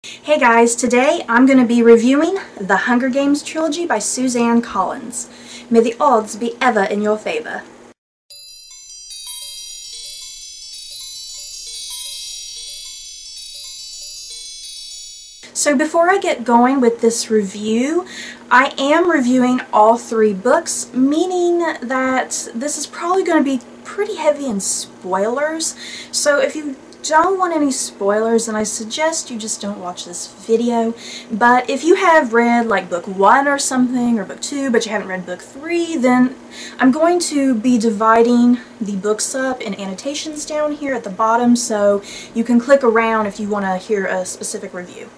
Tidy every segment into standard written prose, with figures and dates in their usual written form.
Hey guys, today I'm going to be reviewing the Hunger Games Trilogy by Suzanne Collins. May the odds be ever in your favor. So before I get going with this review, I am reviewing all three books, meaning that this is probably going to be pretty heavy in spoilers. So if you don't want any spoilers, then I suggest you just don't watch this video. But if you have read like book 1 or something, or book 2, but you haven't read book 3, then I'm going to be dividing the books up in annotations down here at the bottom, so you can click around if you want to hear a specific review.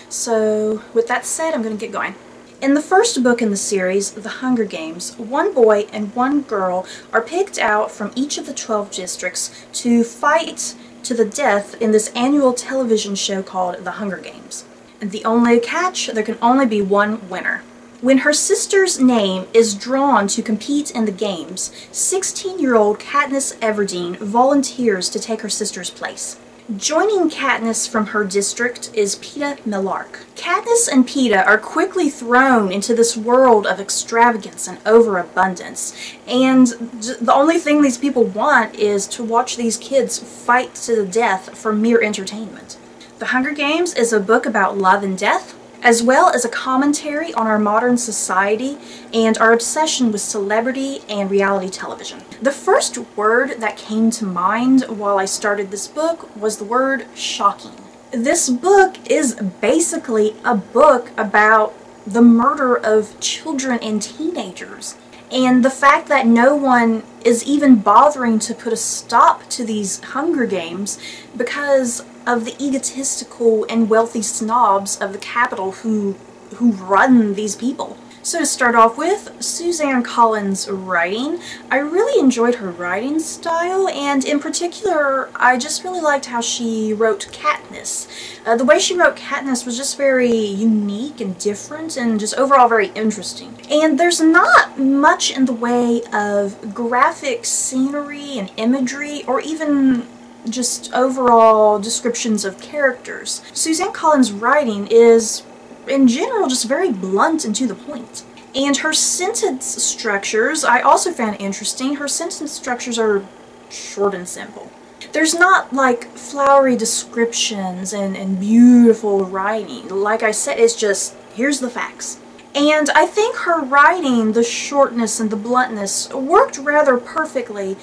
So with that said, I'm going to get going. In the first book in the series, The Hunger Games, one boy and one girl are picked out from each of the 12 districts to fight to the death in this annual television show called The Hunger Games. And the only catch, there can only be one winner. When her sister's name is drawn to compete in the games, 16-year-old Katniss Everdeen volunteers to take her sister's place. Joining Katniss from her district is Peeta Mellark. Katniss and Peeta are quickly thrown into this world of extravagance and overabundance, and the only thing these people want is to watch these kids fight to the death for mere entertainment. The Hunger Games is a book about love and death, as well as a commentary on our modern society and our obsession with celebrity and reality television. The first word that came to mind while I started this book was the word shocking. This book is basically a book about the murder of children and teenagers. And the fact that no one is even bothering to put a stop to these Hunger Games because of the egotistical and wealthy snobs of the capital who run these people. So to start off with, Suzanne Collins' writing. I really enjoyed her writing style, and in particular, I just really liked how she wrote Katniss. The way she wrote Katniss was just very unique and different, and just overall very interesting. And there's not much in the way of graphic scenery and imagery, or even just overall descriptions of characters. Suzanne Collins' writing is, in general, just very blunt and to the point. And her sentence structures I also found interesting. Her sentence structures are short and simple. There's not like flowery descriptions and beautiful writing. Like I said, it's just, here's the facts. And I think her writing, the shortness and the bluntness, worked rather perfectly,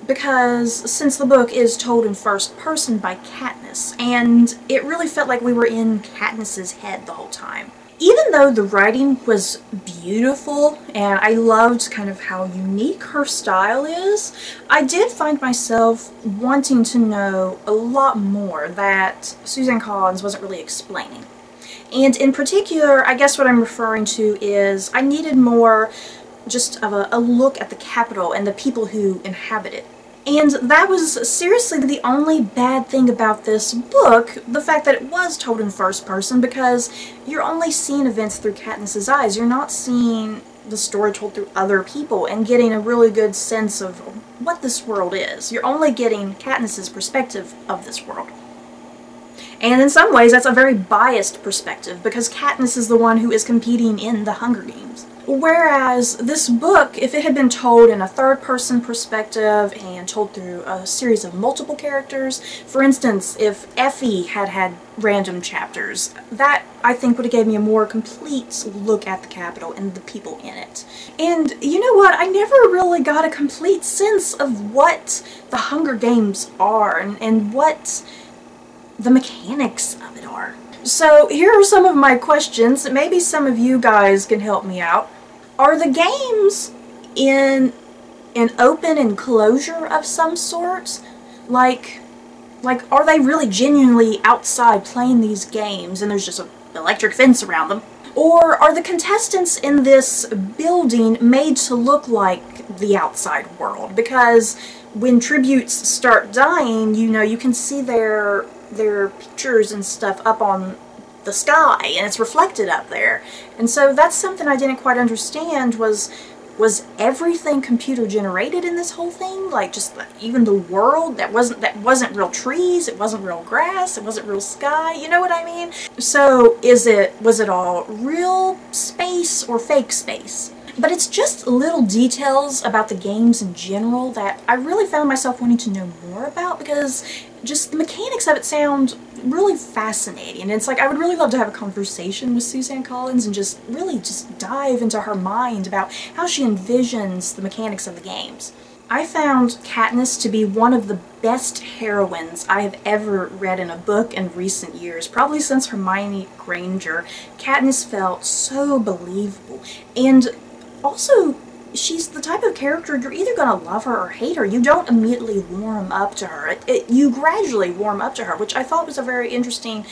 because since the book is told in first person by Katniss, and it really felt like we were in Katniss's head the whole time. Even though the writing was beautiful, and I loved kind of how unique her style is, I did find myself wanting to know a lot more that Suzanne Collins wasn't really explaining. And in particular, I guess what I'm referring to is I needed more just of a look at the capital and the people who inhabit it. And that was seriously the only bad thing about this book, the fact that it was told in first person, because you're only seeing events through Katniss's eyes. You're not seeing the story told through other people and getting a really good sense of what this world is. You're only getting Katniss's perspective of this world. And in some ways, that's a very biased perspective, because Katniss is the one who is competing in the Hunger Games. Whereas this book, if it had been told in a third-person perspective and told through a series of multiple characters, for instance, if Effie had had random chapters, that I think would have given me a more complete look at the capital and the people in it. And you know what? I never really got a complete sense of what the Hunger Games are and what the mechanics of it are. So here are some of my questions. Maybe some of you guys can help me out. Are the games in an open enclosure of some sort? Like, are they really genuinely outside playing these games and there's just an electric fence around them? Or are the contestants in this building made to look like the outside world? Because when tributes start dying, you know, you can see their pictures and stuff up on the sky, and it's reflected up there. And so that's something I didn't quite understand, was Was everything computer generated in this whole thing? Like, just even the world that wasn't real trees, it wasn't real grass, it wasn't real sky, you know what I mean? So was it all real space or fake space? But it's just little details about the games in general that I really found myself wanting to know more about, because just the mechanics of it sound really fascinating. And it's like, I would really love to have a conversation with Suzanne Collins and just really just dive into her mind about how she envisions the mechanics of the games. I found Katniss to be one of the best heroines I have ever read in a book in recent years. Probably since Hermione Granger, Katniss felt so believable. And also, she's the type of character you're either going to love her or hate her. You don't immediately warm up to her. You gradually warm up to her, which I thought was a very interesting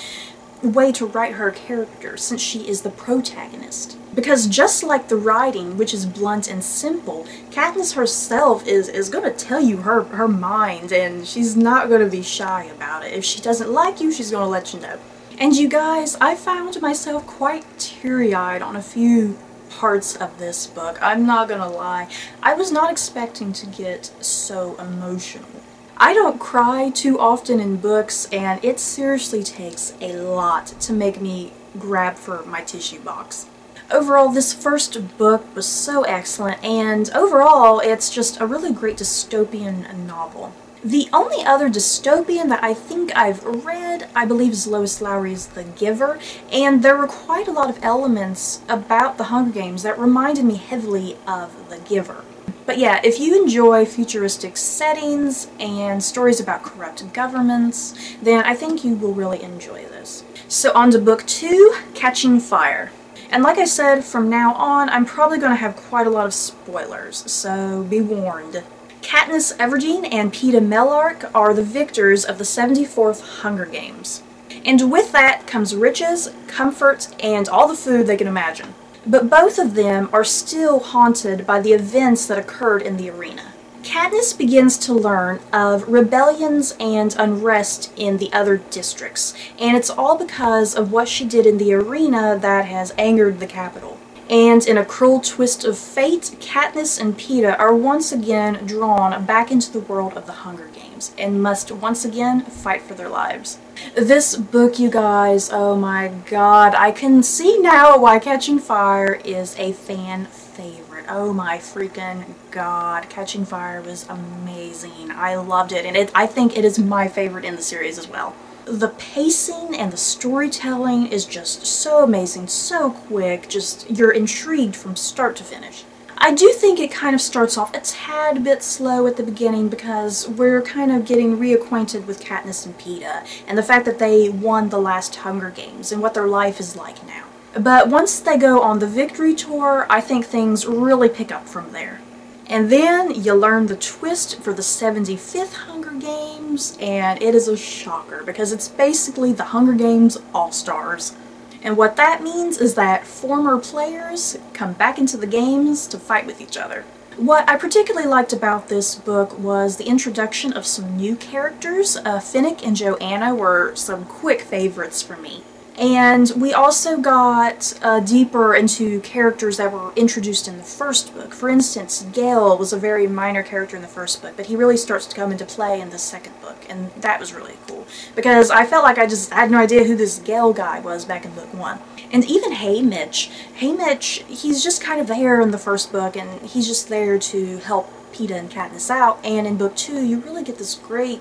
way to write her character, since she is the protagonist. Because just like the writing, which is blunt and simple, Katniss herself is going to tell you her mind, and she's not going to be shy about it. If she doesn't like you, she's going to let you know. And you guys, I found myself quite teary-eyed on a few parts of this book. I'm not gonna lie, I was not expecting to get so emotional. I don't cry too often in books, and it seriously takes a lot to make me grab for my tissue box. Overall, this first book was so excellent, and overall it's just a really great dystopian novel. The only other dystopian that I think I've read, I believe, is Lois Lowry's The Giver, and there were quite a lot of elements about the Hunger Games that reminded me heavily of The Giver. But yeah, if you enjoy futuristic settings and stories about corrupt governments, then I think you will really enjoy this. So on to book 2, Catching Fire. And like I said, from now on, I'm probably going to have quite a lot of spoilers, so be warned. Katniss Everdeen and Peeta Mellark are the victors of the 74th Hunger Games. And with that comes riches, comfort, and all the food they can imagine. But both of them are still haunted by the events that occurred in the arena. Katniss begins to learn of rebellions and unrest in the other districts, and it's all because of what she did in the arena that has angered the capital. And in a cruel twist of fate, Katniss and Peeta are once again drawn back into the world of the Hunger Games and must once again fight for their lives. This book, you guys, oh my god, I can see now why Catching Fire is a fan favorite. Oh my freaking god, Catching Fire was amazing. I loved it, and I think it is my favorite in the series as well. The pacing and the storytelling is just so amazing, so quick, just you're intrigued from start to finish. I do think it kind of starts off a tad bit slow at the beginning because we're kind of getting reacquainted with Katniss and Peeta and the fact that they won the last Hunger Games and what their life is like now. But once they go on the victory tour, I think things really pick up from there. And then you learn the twist for the 75th Hunger Games, and it is a shocker because it's basically the Hunger Games All-Stars. And what that means is that former players come back into the games to fight with each other. What I particularly liked about this book was the introduction of some new characters. Finnick and Joanna were some quick favorites for me. And we also got deeper into characters that were introduced in the first book. For instance, Gale was a very minor character in the first book, but he really starts to come into play in the second book, and that was really cool. Because I felt like I just had no idea who this Gale guy was back in book 1. And even Haymitch, he's just kind of there in the first book, and he's just there to help Peeta and Katniss out, and in book 2 you really get this great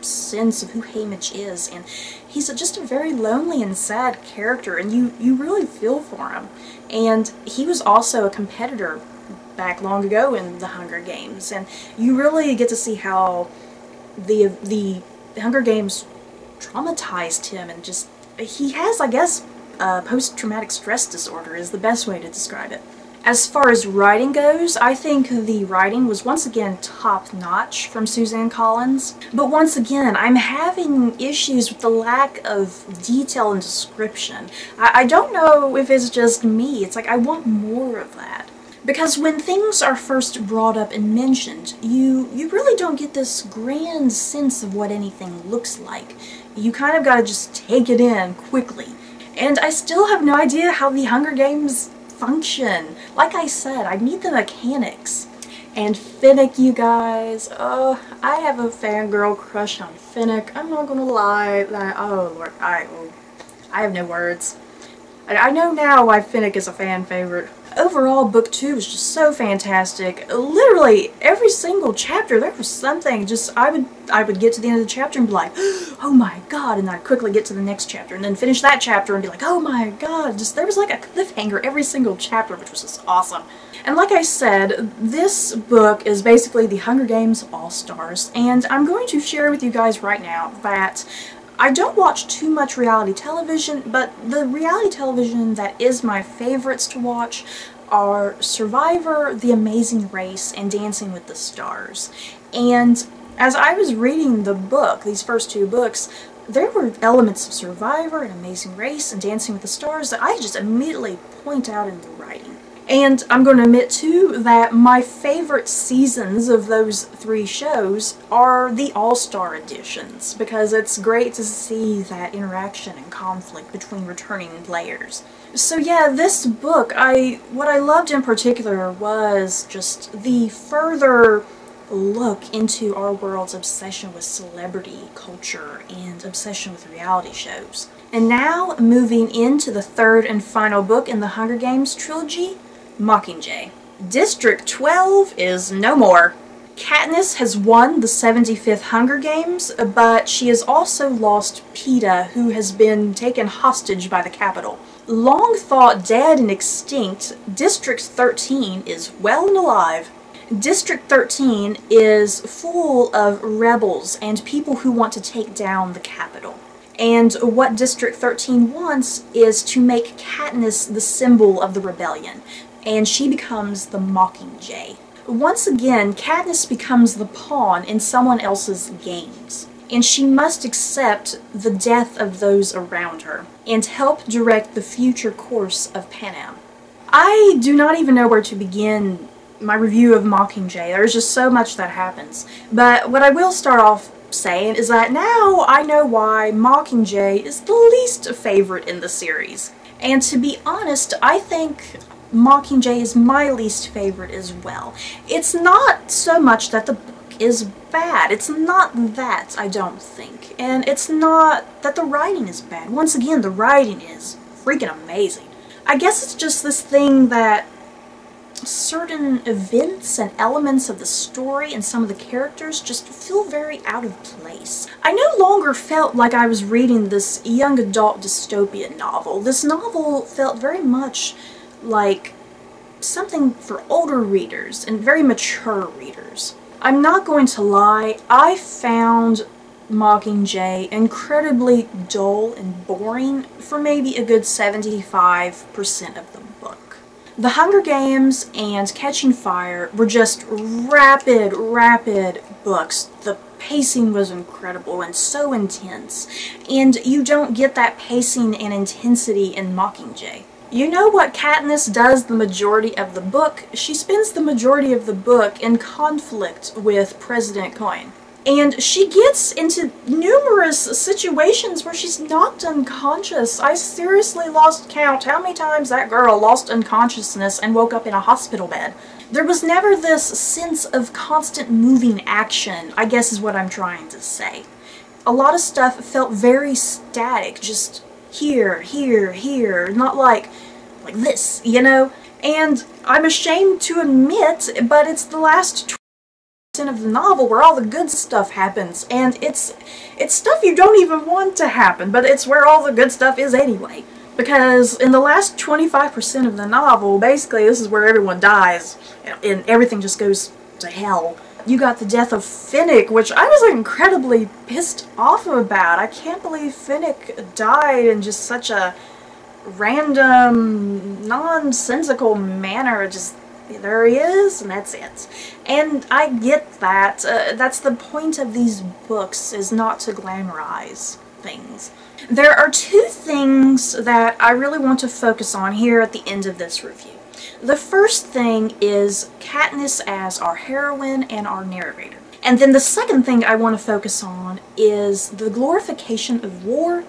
sense of who Haymitch is, and he's just a very lonely and sad character, and you really feel for him. And he was also a competitor back long ago in the Hunger Games, and you really get to see how the Hunger Games traumatized him, and just he has, I guess, post-traumatic stress disorder is the best way to describe it. As far as writing goes, I think the writing was once again top-notch from Suzanne Collins. But once again, I'm having issues with the lack of detail and description. I don't know if it's just me. It's like I want more of that. Because when things are first brought up and mentioned, you really don't get this grand sense of what anything looks like. You kind of gotta just take it in quickly. And I still have no idea how the Hunger Games function. Like I said, I need the mechanics. And Finnick, you guys, oh, I have a fangirl crush on Finnick. I'm not gonna lie, oh Lord, I have no words. I know now why Finnick is a fan favorite. Overall, book 2 was just so fantastic. Literally, every single chapter, there was something. Just, I would get to the end of the chapter and be like, oh my god, and then I'd quickly get to the next chapter, and then finish that chapter and be like, oh my god. Just, there was like a cliffhanger every single chapter, which was just awesome. And like I said, this book is basically the Hunger Games All-Stars, and I'm going to share with you guys right now that I don't watch too much reality television, but the reality television that is my favorites to watch are Survivor, The Amazing Race, and Dancing with the Stars. And as I was reading the book, these first 2 books, there were elements of Survivor and Amazing Race and Dancing with the Stars that I just immediately point out in the writing. And I'm going to admit, too, that my favorite seasons of those 3 shows are the All-Star editions, because it's great to see that interaction and conflict between returning players. So yeah, this book, what I loved in particular was just the further look into our world's obsession with celebrity culture and obsession with reality shows. And now, moving into the 3rd and final book in the Hunger Games Trilogy, Mockingjay. District 12 is no more. Katniss has won the 75th Hunger Games, but she has also lost Peeta, who has been taken hostage by the Capitol. Long thought dead and extinct, District 13 is well and alive. District 13 is full of rebels and people who want to take down the Capitol. And what District 13 wants is to make Katniss the symbol of the rebellion, and she becomes the Mockingjay. Once again, Katniss becomes the pawn in someone else's games, and she must accept the death of those around her and help direct the future course of Panem. I do not even know where to begin my review of Mockingjay. There's just so much that happens. But what I will start off saying is that now I know why Mockingjay is the least favorite in the series. And to be honest, I think Mockingjay is my least favorite as well. It's not so much that the book is bad. It's not that, I don't think. And it's not that the writing is bad. Once again, the writing is freaking amazing. I guess it's just this thing that certain events and elements of the story and some of the characters just feel very out of place. I no longer felt like I was reading this young adult dystopian novel. This novel felt very much like something for older readers and very mature readers. I'm not going to lie, I found Mockingjay incredibly dull and boring for maybe a good 75% of the book. The Hunger Games and Catching Fire were just rapid books. The pacing was incredible and so intense, and you don't get that pacing and intensity in Mockingjay. You know what Katniss does the majority of the book? She spends the majority of the book in conflict with President Coin. And she gets into numerous situations where she's knocked unconscious. I seriously lost count how many times that girl lost unconsciousness and woke up in a hospital bed. There was never this sense of constant moving action, I guess is what I'm trying to say. A lot of stuff felt very static, just here, here, here, not like this, you know? And I'm ashamed to admit, but it's the last 20% of the novel where all the good stuff happens, and it's stuff you don't even want to happen, but it's where all the good stuff is anyway. Because in the last 25% of the novel, basically this is where everyone dies, and everything just goes to hell. You got the death of Finnick, which I was incredibly pissed off about. I can't believe Finnick died in just such a random, nonsensical manner. Just, there he is, and that's it. And I get that. That's the point of these books, is not to glamorize things. There are 2 things that I really want to focus on here at the end of this review. The first thing is Katniss as our heroine and our narrator. And then the second thing I want to focus on is the glorification of war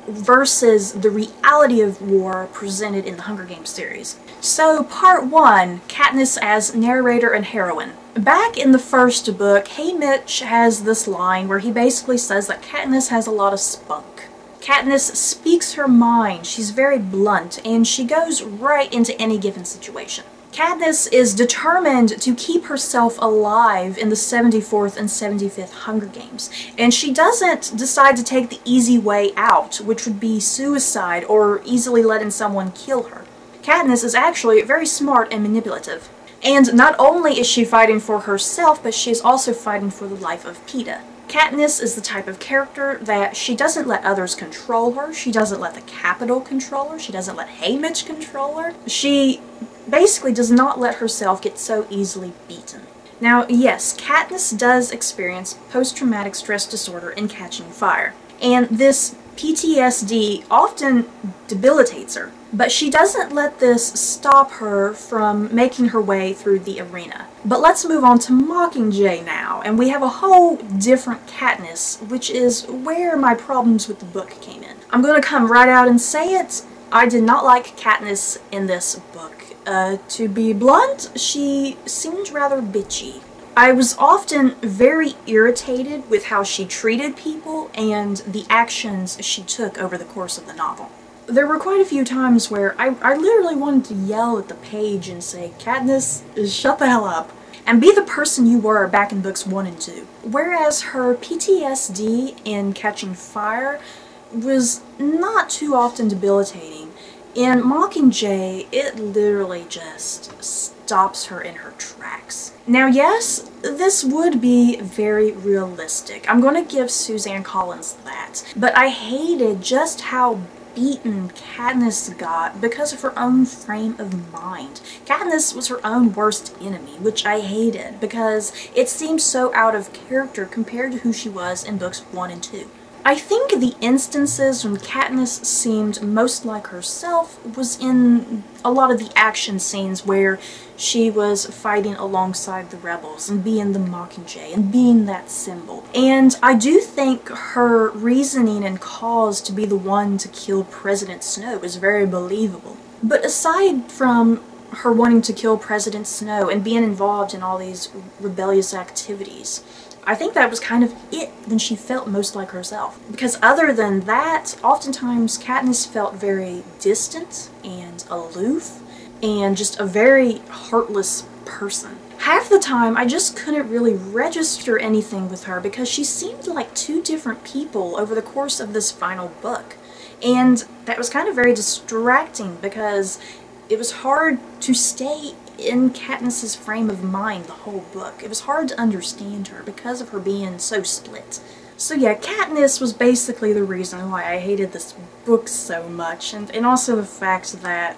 versus the reality of war presented in the Hunger Games series. So part 1, Katniss as narrator and heroine. Back in the first book, Hey Mitch has this line where he basically says that Katniss has a lot of spunk. Katniss speaks her mind, she's very blunt, and she goes right into any given situation. Katniss is determined to keep herself alive in the 74th and 75th Hunger Games, and she doesn't decide to take the easy way out, which would be suicide or easily letting someone kill her. Katniss is actually very smart and manipulative. And not only is she fighting for herself, but she is also fighting for the life of Peeta. Katniss is the type of character that she doesn't let others control her, she doesn't let the Capitol control her, she doesn't let Haymitch control her. She basically does not let herself get so easily beaten. Now, yes, Katniss does experience post-traumatic stress disorder in Catching Fire, and this PTSD often debilitates her, but she doesn't let this stop her from making her way through the arena. But let's move on to Mockingjay now, and we have a whole different Katniss, which is where my problems with the book came in. I'm going to come right out and say it, I did not like Katniss in this book. To be blunt, she seemed rather bitchy. I was often very irritated with how she treated people and the actions she took over the course of the novel. There were quite a few times where I literally wanted to yell at the page and say, Katniss, shut the hell up, and be the person you were back in books 1 and 2. Whereas her PTSD in Catching Fire was not too often debilitating. In Mockingjay, it literally just stops her in her tracks. Now yes, this would be very realistic. I'm going to give Suzanne Collins that. But I hated just how beaten Katniss got because of her own frame of mind. Katniss was her own worst enemy, which I hated because it seemed so out of character compared to who she was in books 1 and 2. I think the instances when Katniss seemed most like herself was in a lot of the action scenes where she was fighting alongside the rebels and being the Mockingjay and being that symbol. And I do think her reasoning and cause to be the one to kill President Snow is very believable. But aside from her wanting to kill President Snow and being involved in all these rebellious activities, I think that was kind of it when she felt most like herself. Because other than that, oftentimes Katniss felt very distant and aloof and just a very heartless person. Half the time, I just couldn't really register anything with her because she seemed like two different people over the course of this final book. And that was kind of very distracting because it was hard to stay in Katniss's frame of mind the whole book. It was hard to understand her because of her being so split. So yeah, Katniss was basically the reason why I hated this book so much, and also the fact that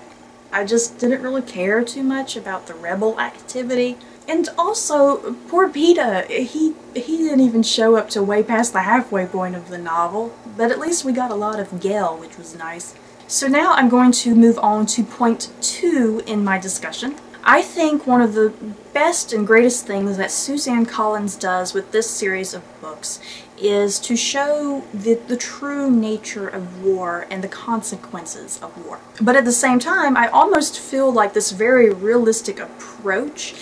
I just didn't really care too much about the rebel activity. And also, poor Peeta, he didn't even show up till way past the halfway point of the novel, but at least we got a lot of Gale, which was nice. So now I'm going to move on to point 2 in my discussion. I think one of the best and greatest things that Suzanne Collins does with this series of books is to show the true nature of war and the consequences of war. But at the same time, I almost feel like this very realistic approach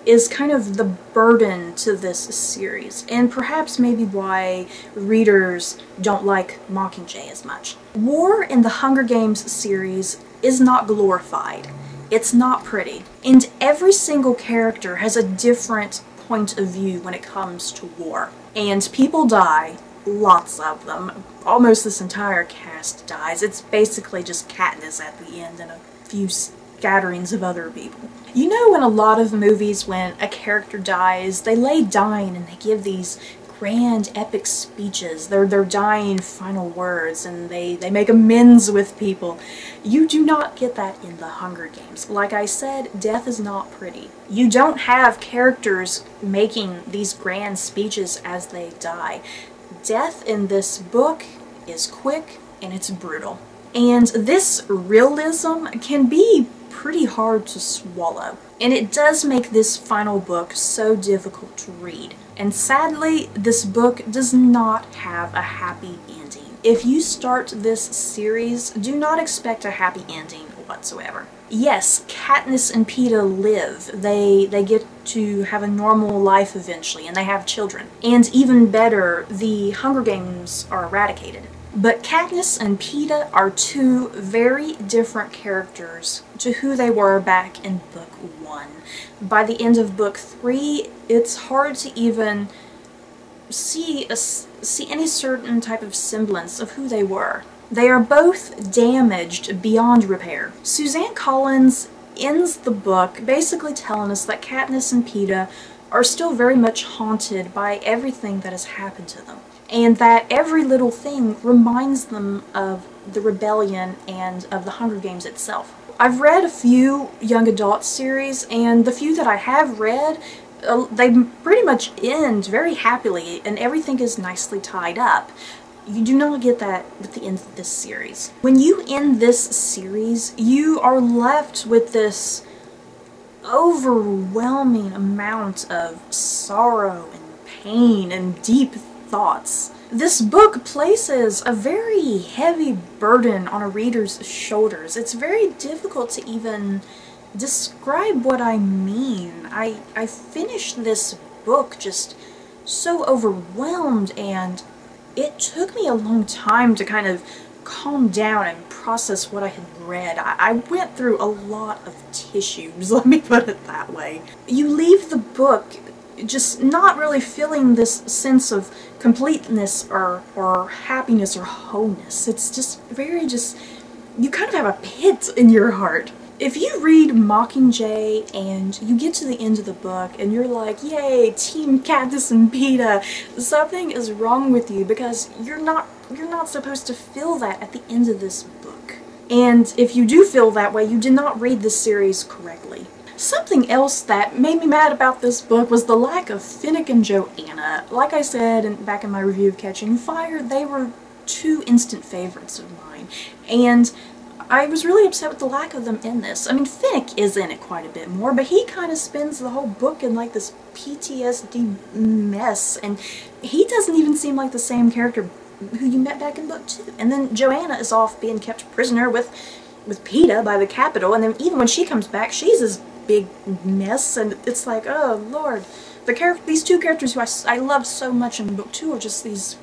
is kind of the burden to this series, and perhaps maybe why readers don't like Mockingjay as much. War in the Hunger Games series is not glorified. It's not pretty. And every single character has a different point of view when it comes to war. And people die, lots of them. Almost this entire cast dies. It's basically just Katniss at the end and a few scatterings of other people. You know, in a lot of movies when a character dies, they lay dying and they give these grand epic speeches, their dying final words, and they make amends with people. You do not get that in the Hunger Games. Like I said, death is not pretty. You don't have characters making these grand speeches as they die. Death in this book is quick and it's brutal. And this realism can be pretty hard to swallow. And it does make this final book so difficult to read. And sadly, this book does not have a happy ending. if you start this series, do not expect a happy ending whatsoever. Yes, Katniss and Peeta live. They get to have a normal life eventually, and they have children. And even better, the Hunger Games are eradicated. But Katniss and Peeta are two very different characters to who they were back in book 1. By the end of book 3, it's hard to even see any certain type of semblance of who they were. They are both damaged beyond repair. Suzanne Collins ends the book basically telling us that Katniss and Peeta are still very much haunted by everything that has happened to them, and that every little thing reminds them of the rebellion and of the Hunger Games itself. I've read a few young adult series, and the few that I have read, they pretty much end very happily and everything is nicely tied up. You do not get that at the end of this series. When you end this series, you are left with this overwhelming amount of sorrow and pain and deep thoughts. This book places a very heavy burden on a reader's shoulders. It's very difficult to even describe what I mean. I finished this book just so overwhelmed, and it took me a long time to kind of calm down and process what I had read. I went through a lot of tissues, let me put it that way. You leave the book just not really feeling this sense of completeness or happiness or wholeness. It's just you kind of have a pit in your heart. If you read Mockingjay and you get to the end of the book and you're like, yay, Team Katniss and Peeta, something is wrong with you, because you're not supposed to feel that at the end of this book. And if you do feel that way, you did not read this series correctly. Something else that made me mad about this book was the lack of Finnick and Joanna. Like I said back in my review of Catching Fire, they were two instant favorites of mine. And I was really upset with the lack of them in this. I mean, Finnick is in it quite a bit more, but he kind of spends the whole book in like this PTSD mess, and he doesn't even seem like the same character who you met back in book 2. And then Joanna is off being kept prisoner with Peeta by the Capitol, and then even when she comes back, she's this big mess, and it's like, oh lord. These two characters who I loved so much in book 2 are just these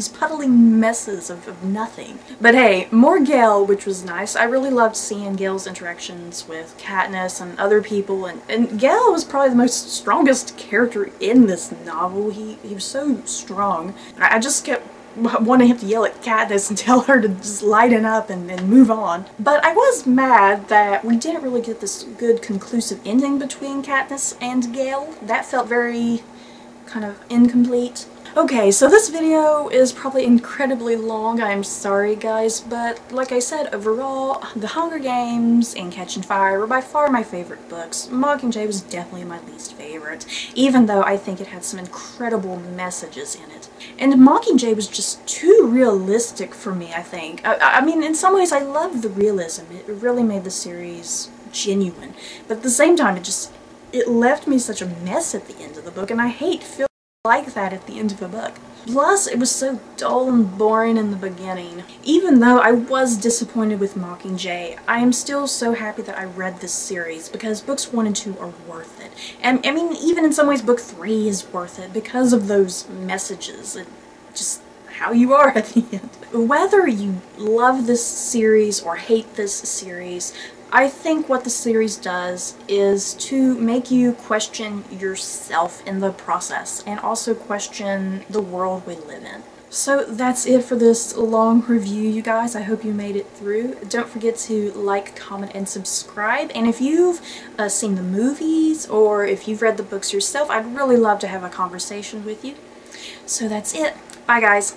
puddling messes of nothing. But hey, more Gale, which was nice. I really loved seeing Gale's interactions with Katniss and other people, and Gale was probably the most strongest character in this novel. He was so strong. I just kept wanting him to yell at Katniss and tell her to just lighten up and move on. But I was mad that we didn't really get this good conclusive ending between Katniss and Gale. That felt very kind of incomplete. Okay, so this video is probably incredibly long, I'm sorry guys, but like I said, overall, The Hunger Games and Catching Fire were by far my favorite books. Mockingjay was definitely my least favorite, even though I think it had some incredible messages in it. And Mockingjay was just too realistic for me, I think. I mean, in some ways I loved the realism. It really made the series genuine, but at the same time it left me such a mess at the end of the book, and I hate feeling like that at the end of a book. Plus, it was so dull and boring in the beginning. Even though I was disappointed with Mockingjay, I am still so happy that I read this series, because books 1 and 2 are worth it. And I mean, even in some ways book 3 is worth it because of those messages and just how you are at the end. Whether you love this series or hate this series, I think what the series does is to make you question yourself in the process, and also question the world we live in. So that's it for this long review, you guys. I hope you made it through. Don't forget to like, comment, and subscribe. And if you've seen the movies, or if you've read the books yourself, I'd really love to have a conversation with you. So that's it. Bye, guys.